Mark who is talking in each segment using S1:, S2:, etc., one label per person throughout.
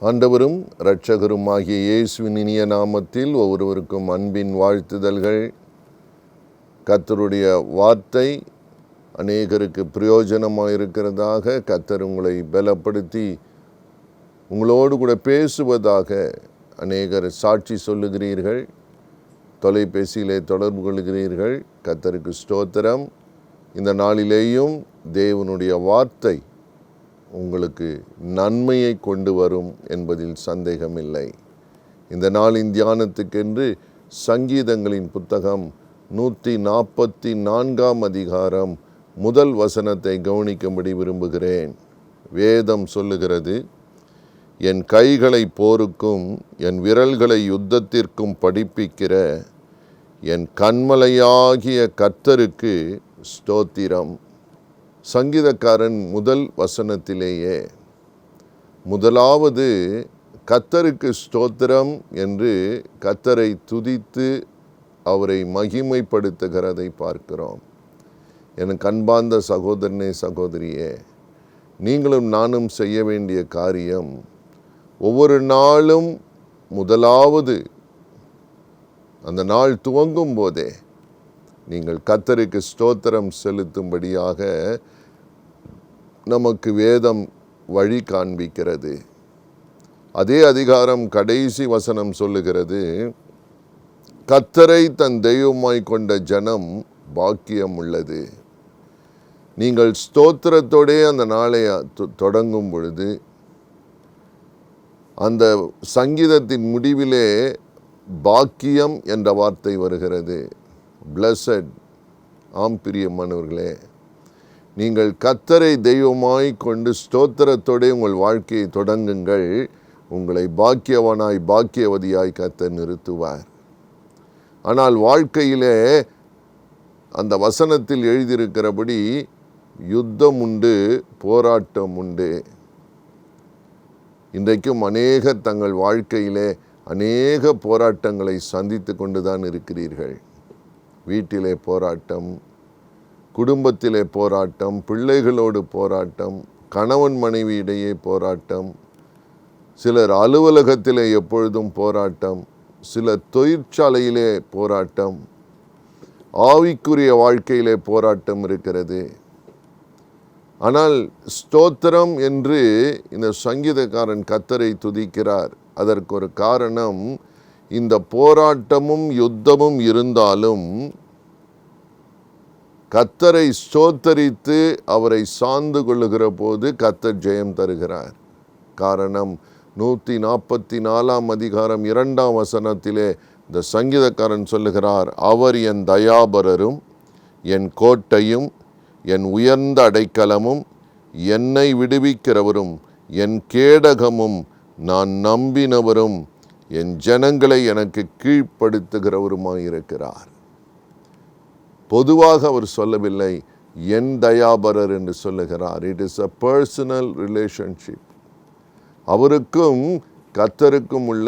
S1: ஆண்டவரும் இரட்சகருமாகிய இயேசுவின் இனிய நாமத்தில் ஒவ்வொருவருக்கும் அன்பின் வாழ்த்துதல்கள். கர்த்தருடைய வார்த்தை அநேகருக்கு பிரயோஜனமாக இருக்கிறதாக கர்த்தர் உங்களை பலப்படுத்தி உங்களோடு கூட பேசுவதாக அநேகர் சாட்சி சொல்லுகிறீர்கள், தொலைபேசியிலே தொடர்பு கொள்கிறீர்கள். கர்த்தருக்கு ஸ்தோத்திரம். இந்த நாளிலேயும் தேவனுடைய வார்த்தை உங்களுக்கு நன்மையை கொண்டு வரும் என்பதில் சந்தேகமில்லை. இந்த நாளின் தியானத்துக்கென்று சங்கீதங்களின் புத்தகம் 144 அதிகாரம் முதல் வசனத்தை கவனிக்கும்படி விரும்புகிறேன். வேதம் சொல்லுகிறது, என் கைகளை போருக்கும் என் விரல்களை யுத்தத்திற்கும் படிப்பிக்கிற என் கன்மலையாகிய கர்த்தருக்கு ஸ்தோத்திரம். சங்கீதக்காரன் முதல் வசனத்திலேயே முதலாவது கர்த்தருக்கு ஸ்தோத்திரம் என்று கர்த்தரை துதித்து அவரை மகிமைப்படுத்துகிறதை பார்க்கிறோம். எனக்கு அன்பார்ந்த சகோதரனே, சகோதரியே, நீங்களும் நானும் செய்ய வேண்டிய காரியம், ஒவ்வொரு நாளும் முதலாவது அந்த நாள் துவங்கும் போதே நீங்கள் கர்த்தருக்கு ஸ்தோத்திரம் செலுத்தும்படியாக நமக்கு வேதம் வழி காண்பிக்கிறது. அதே அதிகாரம் கடைசி வசனம் சொல்லுகிறது, கர்த்தரை தன் தெய்வமாய் கொண்ட ஜனம் பாக்கியம் உள்ளது. நீங்கள் ஸ்தோத்திரத்தோடே அந்த நாளை தொடங்கும் பொழுது அந்த சங்கீதத்தின் முடிவிலே பாக்கியம் என்ற வார்த்தை வருகிறது. பிளஸட். ஆம் பிரியமானவர்களே, நீங்கள் கர்த்தரை தெய்வமாய் கொண்டு ஸ்தோத்திரத்தோடு உங்கள் வாழ்க்கையை தொடங்குங்கள். உங்களை பாக்கியவனாய் பாக்கியவதியாய் கர்த்தர் நிறுத்துவார். ஆனால் வாழ்க்கையிலே அந்த வசனத்தில் எழுதியிருக்கிறபடி யுத்தம் உண்டு, போராட்டம் உண்டு. இன்றைக்கும் அநேகர் தங்கள் வாழ்க்கையிலே அநேக போராட்டங்களை சந்தித்து கொண்டுதான் இருக்கிறீர்கள். வீட்டிலே போராட்டம், குடும்பத்திலே போராட்டம், பிள்ளைகளோடு போராட்டம், கணவன் மனைவி இடையே போராட்டம், சிலர் அலுவலகத்திலே எப்பொழுதும் போராட்டம், சிலர் தொழிற்சாலையிலே போராட்டம், ஆவிக்குரிய வாழ்க்கையிலே போராட்டம் இருக்கிறது. ஆனால் ஸ்தோத்திரம் என்று இந்த சங்கீதக்காரன் கர்த்தரை துதிக்கிறார். அதற்கு ஒரு காரணம், இந்த போராட்டமும் யுத்தமும் இருந்தாலும் கர்த்தரை ஸ்தோத்தரித்து அவரை சார்ந்து கொள்ளுகிற போது கர்த்தர் ஜெயம் தருகிறார். காரணம், 144 அதிகாரம் 2 வசனத்திலே இந்த சங்கீதக்காரன் சொல்லுகிறார், அவர் என் தயாபரரும் என் கோட்டையும் என் உயர்ந்த அடைக்கலமும் என்னை விடுவிக்கிறவரும் என் கேடகமும் நான் நம்பினவரும் என் ஜனங்களை எனக்கு கீழ்ப்படுத்துகிறவருமாயிருக்கிறார். பொதுவாக அவர் சொல்லவில்லை, என் தயாபரர் என்று சொல்லுகிறார். It is a personal relationship. அவருக்கும் கர்த்தருக்கும் உள்ள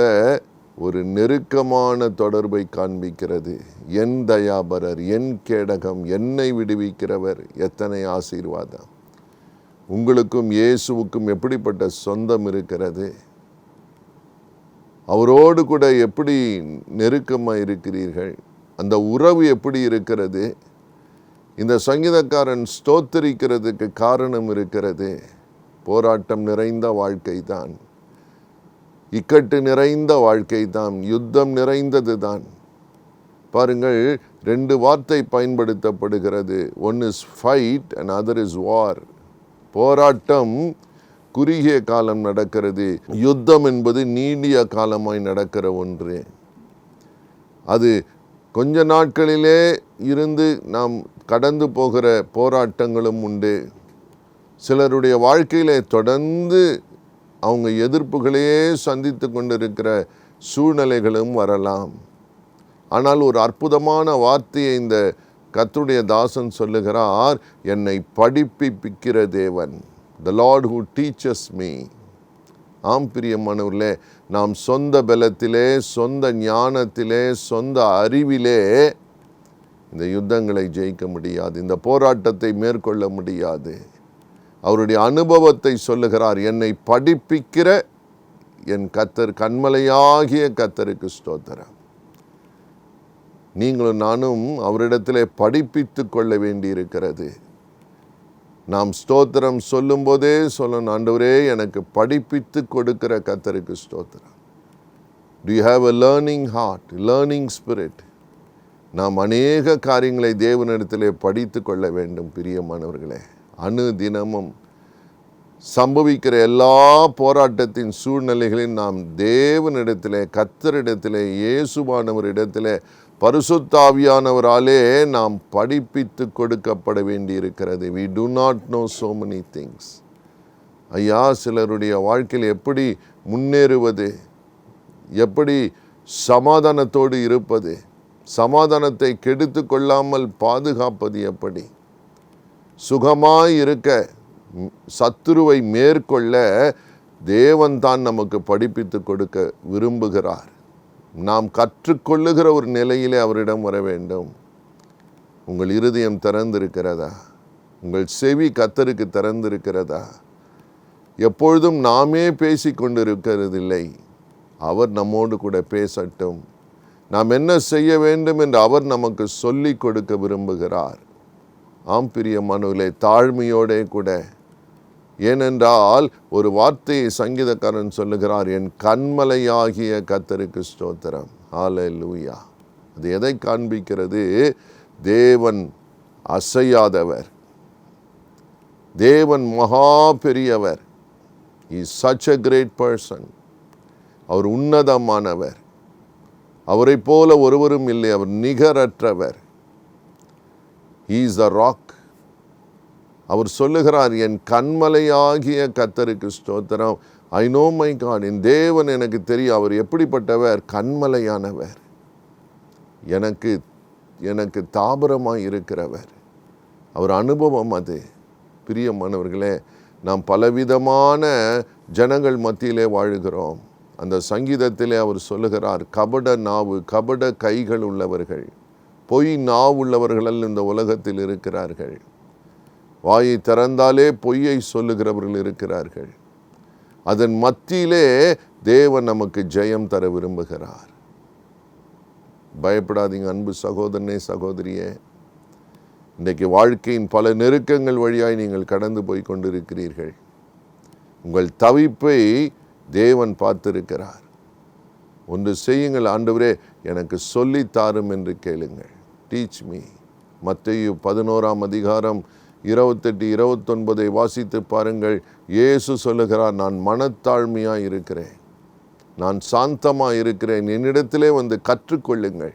S1: ஒரு நெருக்கமான தொடர்பை காண்பிக்கிறது. என் தயாபரர், என் கேடகம், என்னை விடுவிக்கிறவர். எத்தனை ஆசீர்வாதம்! உங்களுக்கும் இயேசுவுக்கும் எப்படிப்பட்ட சொந்தம் இருக்கிறது! அவரோடு கூட எப்படி நெருக்கமாக இருக்கிறீர்கள்! அந்த உறவு எப்படி இருக்கிறது! இந்த சங்கீதக்காரன் ஸ்தோத்தரிக்கிறதுக்கு காரணம் இருக்கிறது. போராட்டம் நிறைந்த வாழ்க்கை தான், இக்கட்டு நிறைந்த வாழ்க்கை தான், யுத்தம் நிறைந்தது தான். பாருங்கள், 2 வார்த்தை பயன்படுத்தப்படுகிறது. One is fight and other is war. போராட்டம் குறுகிய காலம் நடக்கிறது, யுத்தம் என்பது நீடிய காலமாய் நடக்கிற ஒன்று. அது கொஞ்ச நாட்களிலே இருந்து நாம் கடந்து போகிற போராட்டங்களும் உண்டு. சிலருடைய வாழ்க்கையிலே தொடர்ந்து அவங்க எதிர்ப்புகளையே சந்தித்து கொண்டிருக்கிற சூழ்நிலைகளும் வரலாம். ஆனால் ஒரு அற்புதமான வார்த்தையை இந்த கர்த்தருடைய தாசன் சொல்லுகிறார், என்னை படிப்பிக்கிற தேவன். The Lord who teaches me. ஆம் பிரியமானவர்களே, நாம் சொந்த பலத்திலே, சொந்த ஞானத்திலே, சொந்த அறிவிலே இந்த யுத்தங்களை ஜெயிக்க முடியாது, இந்த போராட்டத்தை மேற்கொள்ள முடியாது. அவருடைய அனுபவத்தை சொல்லுகிறார், என்னை படிப்பிக்கிற என் கர்த்தர், கன்மலையாகிய கர்த்தருக்கு ஸ்தோத்திரம். நீங்களும் நானும் அவரிடத்திலே படிப்பித்து கொள்ள வேண்டியிருக்கிறது. நாம் ஸ்தோத்திரம் சொல்லும் போதே சொல்லணும், ஆண்டவரே எனக்கு படிப்பித்து கொடுக்கிற கர்த்தருக்கு ஸ்தோத்திரம். Do you have a learning heart, learning spirit? நாம் அநேக காரியங்களை தேவனிடத்திலே படித்து கொள்ள வேண்டும். பிரியமானவர்களே, தினமும் சம்பவிக்கிற எல்லா போராட்டத்தின் சூழ்நிலைகளையும் நாம் தேவனிடத்திலே, கர்த்தரிடத்திலே, இயேசுவானவரிடத்திலே, பரிசுத்த ஆவியானவராலே நாம் படிப்பித்து கொடுக்கப்பட வேண்டியிருக்கிறது. We do not know so many things. ஐயா, சிலருடைய வாழ்க்கையில் எப்படி முன்னேறுவது, எப்படி சமாதானத்தோடு இருப்பது, சமாதானத்தை கெடுத்து கொள்ளாமல் பாதுகாப்பது எப்படி, சுகமாய் இருக்க சத்துருவை மேற்கொள்ள தேவன் தான் நமக்கு படிப்பித்து கொடுக்க விரும்புகிறார். நாம் கற்றுக்கொள்ளுகிற ஒரு நிலையிலே அவரிடம் வர வேண்டும். உங்கள் இருதயம் திறந்திருக்கிறதா? உங்கள் செவி கர்த்தருக்கு திறந்திருக்கிறதா? எப்பொழுதும் நாமே பேசி கொண்டிருக்கிறதில்லை. அவர் நம்மோடு கூட பேசட்டும். நாம் என்ன செய்ய வேண்டும் என்று அவர் நமக்கு சொல்லி கொடுக்க விரும்புகிறார். ஆம் பிரியமானவர்களே, தாழ்மையோடே கூட. ஏனென்றால் ஒரு வார்த்தையை சங்கீதக்காரன் சொல்லுகிறார், என் கன்மலையாகிய கர்த்தருக்கு ஸ்தோத்திரம். ஹல்லேலூயா. அது எதை காண்பிக்கிறது? தேவன் அசையாதவர், தேவன் மகா பெரியவர். He is such a great person. அவர் உன்னதமானவர். அவரை போல ஒருவரும் இல்லை. அவர் நிகரற்றவர். He is the rock. அவர் சொல்லுகிறார், என் கன்மலையாகிய கர்த்தருக்கு ஸ்தோத்திரம். I know my God. என் தேவன் எனக்கு தெரியும். அவர் எப்படிப்பட்டவர்? கன்மலையானவர். எனக்கு எனக்கு தாபரமாய் இருக்கிறவர். அவர் அனுபவம் அது. பிரியமானவர்களே, நாம் பலவிதமான ஜனங்கள் மத்தியிலே வாழுகிறோம். அந்த சங்கீதத்திலே அவர் சொல்லுகிறார், கபட நாவு, கபட கைகள் உள்ளவர்கள், பொய் நாவுள்ளவர்கள் இந்த உலகத்தில் இருக்கிறார்கள். வாயை திறந்தாலே பொய்யை சொல்லுகிறவர்கள் இருக்கிறார்கள். அதன் மத்தியிலே தேவன் நமக்கு ஜெயம் தர விரும்புகிறார். பயப்படாதீங்க அன்பு சகோதரனே, சகோதரியே. இன்றைக்கு வாழ்க்கையின் பல நெருக்கங்கள் வழியாய் நீங்கள் கடந்து போய் கொண்டிருக்கிறீர்கள். உங்கள் தவிப்பை தேவன் பார்த்திருக்கிறார். ஒன்று செய்யுங்கள், ஆண்டவரே எனக்கு சொல்லித்தாரும் என்று கேளுங்கள். Teach me. மத்தேயு 11 28, 29 வாசித்து பாருங்கள். இயேசு சொல்லுகிறார், நான் மனத்தாழ்மையாக இருக்கிறேன், நான் சாந்தமாக இருக்கிறேன், என்னிடத்திலே வந்து கற்றுக்கொள்ளுங்கள்,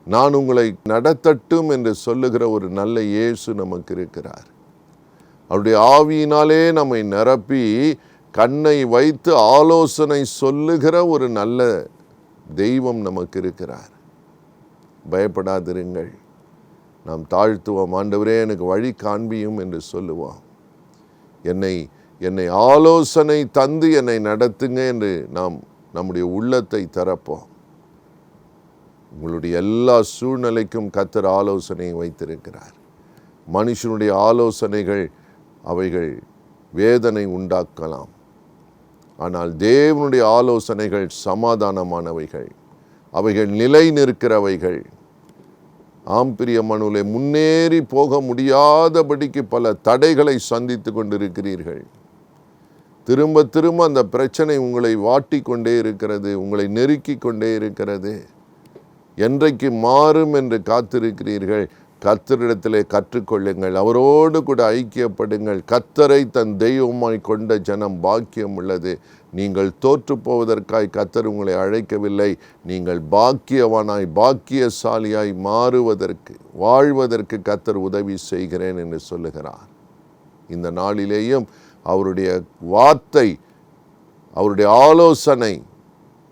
S1: நான் உங்களை நடத்தட்டும் என்று சொல்லுகிற ஒரு நல்ல இயேசு நமக்கு இருக்கிறார். அவருடைய ஆவியினாலே நம்மை நிரப்பி கண்ணை வைத்து ஆலோசனை சொல்லுகிற ஒரு நல்ல தெய்வம் நமக்கு இருக்கிறார். பயப்படாதிருங்கள். நாம் தாழ்த்துவோம். ஆண்டவரே எனக்கு வழி காண்பியும் என்று சொல்லுவோம். என்னை ஆலோசனை தந்து என்னை நடத்துங்க என்று நாம் நம்முடைய உள்ளத்தை திறப்போம். உங்களுடைய எல்லா சூழ்நிலைக்கும் கர்த்தர் ஆலோசனை வைத்திருக்கிறார். மனுஷனுடைய ஆலோசனைகள் அவைகள் வேதனை உண்டாக்கலாம். ஆனால் தேவனுடைய ஆலோசனைகள் சமாதானமானவைகள், அவைகள் நிலை நிற்கிறவைகள். ஆம் பிரியமானவர்களே, முன்னேறி போக முடியாதபடிக்கு பல தடைகளை சந்தித்து கொண்டிருக்கிறீர்கள். திரும்ப திரும்ப அந்த பிரச்சனை உங்களை வாட்டி கொண்டே இருக்கிறது, உங்களை நெருக்கி கொண்டே இருக்கிறது. என்றைக்கு மாறும் என்று காத்திருக்கிறீர்கள். கர்த்தரிடத்திலே கற்றுக்கொள்ளுங்கள், அவரோடு கூட ஐக்கியப்படுங்கள். கர்த்தரை தன் தெய்வமாய் கொண்ட ஜனம் பாக்கியம் உள்ளது. நீங்கள் தோற்று போவதற்காய் கர்த்தர் உங்களை அழைக்கவில்லை. நீங்கள் பாக்கியவானாய் பாக்கியசாலியாய் மாறுவதற்கு, வாழ்வதற்கு கர்த்தர் உதவி செய்கிறேன் என்று சொல்லுகிறார். இந்த நாளிலேயும் அவருடைய வார்த்தை, அவருடைய ஆலோசனை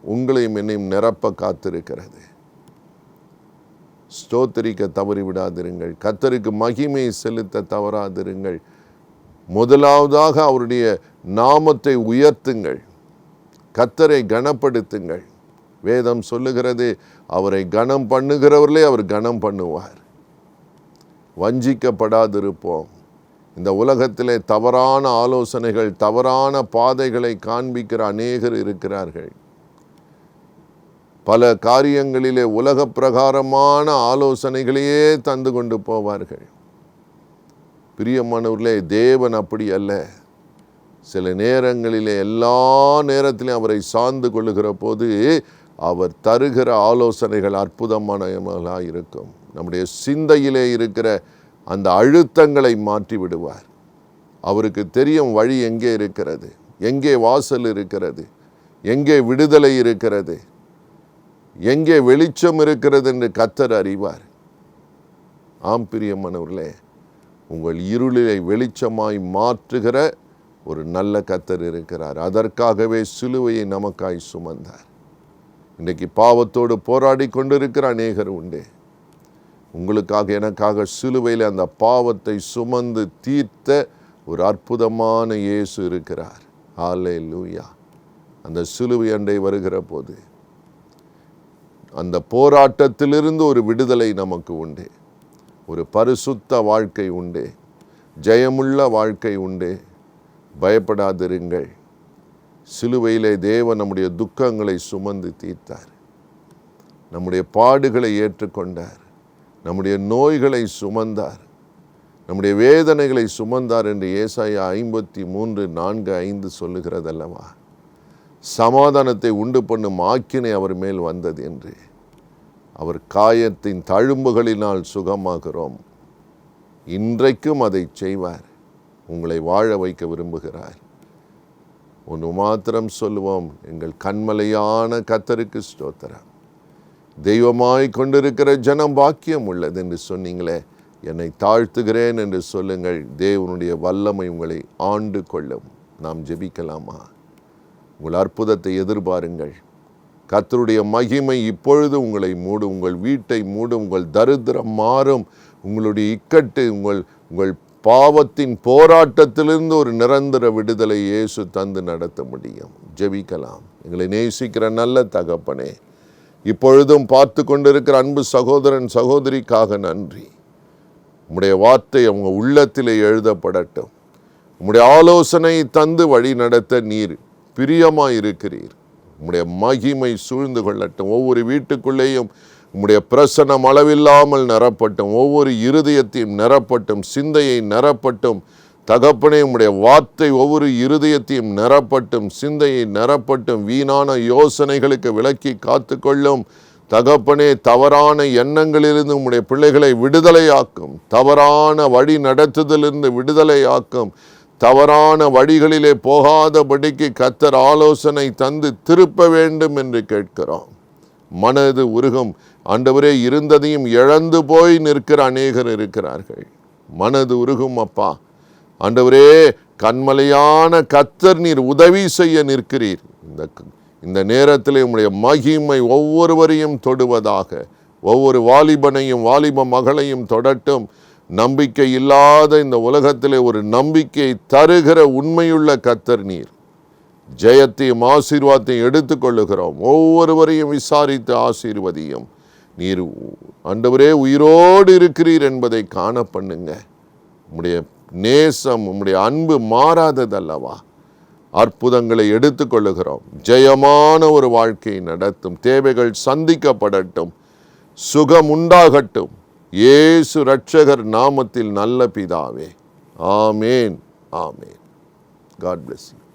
S1: உங்களையும் என்னையும் நிரப்ப காத்திருக்கிறது. ஸ்தோத்திரிக்க தவறி விடாதிருங்கள். கர்த்தருக்கு மகிமை செலுத்த தவறாதிருங்கள். முதலாவதாக அவருடைய நாமத்தை உயர்த்துங்கள், கர்த்தரை கனப்படுத்துங்கள். வேதம் சொல்லுகிறது, அவரை கனம் பண்ணுகிறவர்களே அவர் கனம் பண்ணுவார். வஞ்சிக்கப்படாதிருப்போம். இந்த உலகத்திலே தவறான ஆலோசனைகள், தவறான பாதைகளை காண்பிக்கிற அநேகர் இருக்கிறார்கள். பல காரியங்களிலே உலக பிரகாரமான ஆலோசனைகளையே தந்து கொண்டு போவார்கள். பிரியமானவர்களே, தேவன் அப்படி அல்ல. சில நேரங்களிலே, எல்லா நேரத்திலும் அவரை சார்ந்து கொள்ளுகிற போது அவர் தருகிற ஆலோசனைகள் அற்புதமானவர்களாக இருக்கும். நம்முடைய சிந்தையிலே இருக்கிற அந்த அழுத்தங்களை மாற்றி விடுவார். அவருக்கு தெரியும் வழி எங்கே இருக்கிறது, எங்கே வாசல் இருக்கிறது, எங்கே விடுதலை இருக்கிறது, எங்கே வெளிச்சம் இருக்கிறது என்று கர்த்தர் அறிவார். ஆம் பிரியமானவர்களே, உங்கள் இருளிலை வெளிச்சமாய் மாற்றுகிற ஒரு நல்ல கர்த்தர் இருக்கிறார். அதற்காகவே சிலுவையை நமக்காய் சுமந்தார். இன்றைக்கு பாவத்தோடு போராடி கொண்டிருக்கிற அநேகர் உண்டு. உங்களுக்காக எனக்காக சிலுவையில் அந்த பாவத்தை சுமந்து தீர்த்த ஒரு அற்புதமான இயேசு இருக்கிறார். ஹல்லேலூயா. அந்த சிலுவை அண்டை வருகிற போது அந்த போராட்டத்திலிருந்து ஒரு விடுதலை நமக்கு உண்டு. ஒரு பரிசுத்த வாழ்க்கை உண்டு, ஜெயமுள்ள வாழ்க்கை உண்டு. பயப்படாதிருங்கள். சிலுவையிலே தேவன் நம்முடைய துக்கங்களை சுமந்து தீர்த்தார். நம்முடைய பாடுகளை ஏற்றுக்கொண்டார். நம்முடைய நோய்களை சுமந்தார். நம்முடைய வேதனைகளை சுமந்தார் என்று ஏசாயா 53:4-5 சொல்லுகிறதல்லவா. சமாதானத்தை உண்டு பண்ணும் ஆக்கினை அவர் மேல் வந்தது என்று. அவர் காயத்தின் தழும்புகளினால் சுகமாகிறோம். இன்றைக்கும் அதை செய்வார். உங்களை வாழ வைக்க விரும்புகிறார். ஒன்று மாத்திரம் சொல்லுவோம், எங்கள் கண்மலையான கர்த்தருக்கு ஸ்தோத்திரம். தெய்வமாய் கொண்டிருக்கிற ஜனம் பாக்கியம் உள்ளது என்று சொன்னீங்களே, என்னை தாழ்த்துகிறேன் என்று சொல்லுங்கள். தேவனுடைய வல்லமை உங்களை ஆண்டு கொள்ளும். நாம் ஜெபிக்கலாமா? உங்கள் அற்புதத்தை எதிர்பாருங்கள். கர்த்தருடைய மகிமை இப்பொழுது உங்களை மூடும், உங்கள் வீட்டை மூடும், உங்கள் தரித்திரம் மாறும், உங்களுடைய இக்கட்டு, உங்கள் பாவத்தின் போராட்டத்திலிருந்து ஒரு நிரந்தர விடுதலை இயேசு தந்து நடத்த முடியும். ஜெபிக்கலாம். எங்களை நேசிக்கிற நல்ல தகப்பனே, இப்பொழுதும் பார்த்து கொண்டிருக்கிற அன்பு சகோதரன் சகோதரிக்காக நன்றி. உம்முடைய வார்த்தை அவங்க உள்ளத்திலே எழுதப்படட்டும். உம்முடைய ஆலோசனை தந்து வழி நடத்த நீர் பிரியமாயிருக்கிறீர். உம்முடைய மகிமை சூழ்ந்து கொள்ளட்டும். ஒவ்வொரு வீட்டுக்குள்ளேயும் உம்முடைய பிரசன்னம் அளவில்லாமல் நிரப்பட்டும். ஒவ்வொரு இருதயத்தையும் நிரப்பட்டும், சிந்தையை நிரப்பட்டும். தகப்பனே, உம்முடைய வார்த்தை ஒவ்வொரு இருதயத்தையும் நிரப்பட்டும், சிந்தையை நிரப்பட்டும். வீணான யோசனைகளுக்கு விலக்கி காத்துக்கொள்ளும். தகப்பனே, தவறான எண்ணங்களிலிருந்து உம்முடைய பிள்ளைகளை விடுதலையாக்கும். தவறான வழி நடத்துதலிருந்து விடுதலையாக்கும். தவறான வழிகளிலே போகாதபடிக்கு கர்த்தர் ஆலோசனை தந்து திருப்ப வேண்டும் என்று கேட்கிறோம். மனது உருகும் ஆண்டவரே, இருந்ததையும் இழந்து போய் நிற்கிற அநேகர் இருக்கிறார்கள். மனது உருகும் அப்பா. ஆண்டவரே, கண்மலையான கர்த்தர் நீர் உதவி செய்ய நிற்கிறீர். இந்த நேரத்தில் உம்முடைய மகிமை ஒவ்வொருவரையும் தொடுவதாக. ஒவ்வொரு வாலிபனையும் வாலிப மகளையும் தொடட்டும். நம்பிக்கை இல்லாத இந்த உலகத்திலே ஒரு நம்பிக்கை தருகிற உண்மையுள்ள கர்த்தர் நீர். ஜெயத்தையும் ஆசீர்வாதத்தையும் எடுத்துக்கொள்ளுகிறோம். ஒவ்வொருவரையும் விசாரித்து ஆசீர்வதியும். நீர் ஆண்டவரே உயிரோடு இருக்கிறீர் என்பதை காண பண்ணுங்க. உம்முடைய நேசம், உம்முடைய அன்பு மாறாததல்லவா. அற்புதங்களை எடுத்துக்கொள்ளுகிறோம். ஜெயமான ஒரு வாழ்க்கையை நடத்தும். தேவைகள் சந்திக்கப்படட்டும். சுகம் உண்டாகட்டும். இயேசு இரட்சகர் நாமத்தில் நல்ல பிதாவே. ஆமேன், ஆமேன். God bless you.